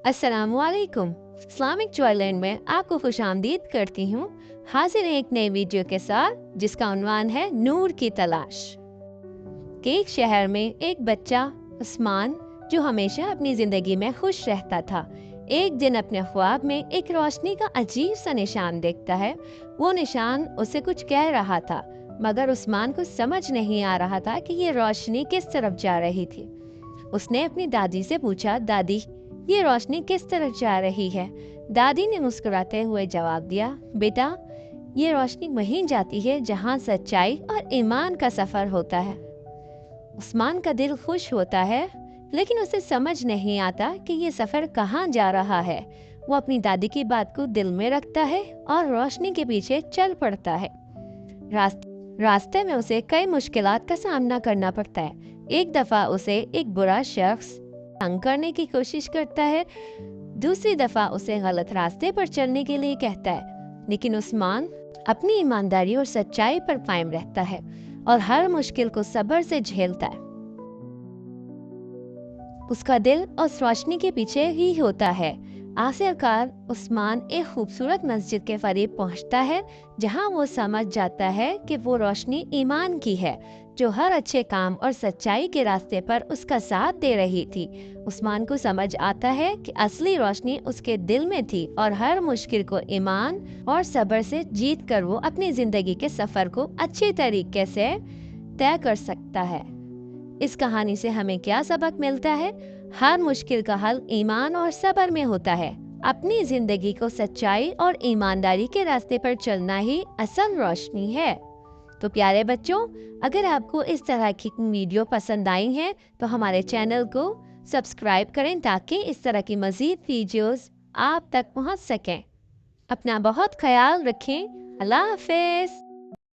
अस्सलामु अलैकुम। Islamic Joyland में आपको खुशामदीद करती हूँ। हाजिर है एक नई वीडियो के साथ जिसका उन्वान है नूर की तलाश। कि एक शहर में एक बच्चा उस्मान, जो हमेशा अपनी जिंदगी में खुश रहता था, एक दिन अपने ख्वाब में एक रोशनी का अजीब सा निशान देखता है। वो निशान उसे कुछ कह रहा था, मगर उस्मान को समझ नहीं आ रहा था कि ये रोशनी किस तरफ जा रही थी। उसने अपनी दादी से पूछा, दादी ये रोशनी किस तरफ जा रही है? दादी ने मुस्कुराते हुए जवाब दिया, बेटा ये रोशनी वहीं जाती है जहाँ सच्चाई और ईमान का सफर होता है। उस्मान का दिल खुश होता है, लेकिन उसे समझ नहीं आता कि ये सफर कहाँ जा रहा है। वो अपनी दादी की बात को दिल में रखता है और रोशनी के पीछे चल पड़ता है। रास्ते में उसे कई मुश्किलात का सामना करना पड़ता है। एक दफा उसे एक बुरा शख्स तंग करने की कोशिश करता है, दूसरी दफा उसे गलत रास्ते पर चलने के लिए कहता है, लेकिन उस्मान अपनी ईमानदारी और सच्चाई पर कायम रहता है और हर मुश्किल को सब्र से झेलता है। उसका दिल उस रोशनी के पीछे ही होता है। आखिरकार उस्मान एक खूबसूरत मस्जिद के करीब पहुंचता है, जहां वो समझ जाता है कि वो रोशनी ईमान की है, जो हर अच्छे काम और सच्चाई के रास्ते पर उसका साथ दे रही थी। उस्मान को समझ आता है कि असली रोशनी उसके दिल में थी और हर मुश्किल को ईमान और सब्र से जीत कर वो अपनी जिंदगी के सफर को अच्छी तरीके से तय कर सकता है। इस कहानी से हमें क्या सबक मिलता है? हर मुश्किल का हल ईमान और सब्र में होता है। अपनी जिंदगी को सच्चाई और ईमानदारी के रास्ते पर चलना ही असल रोशनी है। तो प्यारे बच्चों, अगर आपको इस तरह की वीडियो पसंद आई है तो हमारे चैनल को सब्सक्राइब करें ताकि इस तरह की मज़ीद वीडियोस आप तक पहुंच सकें। अपना बहुत ख्याल रखें। अल्लाह हाफ़िज़।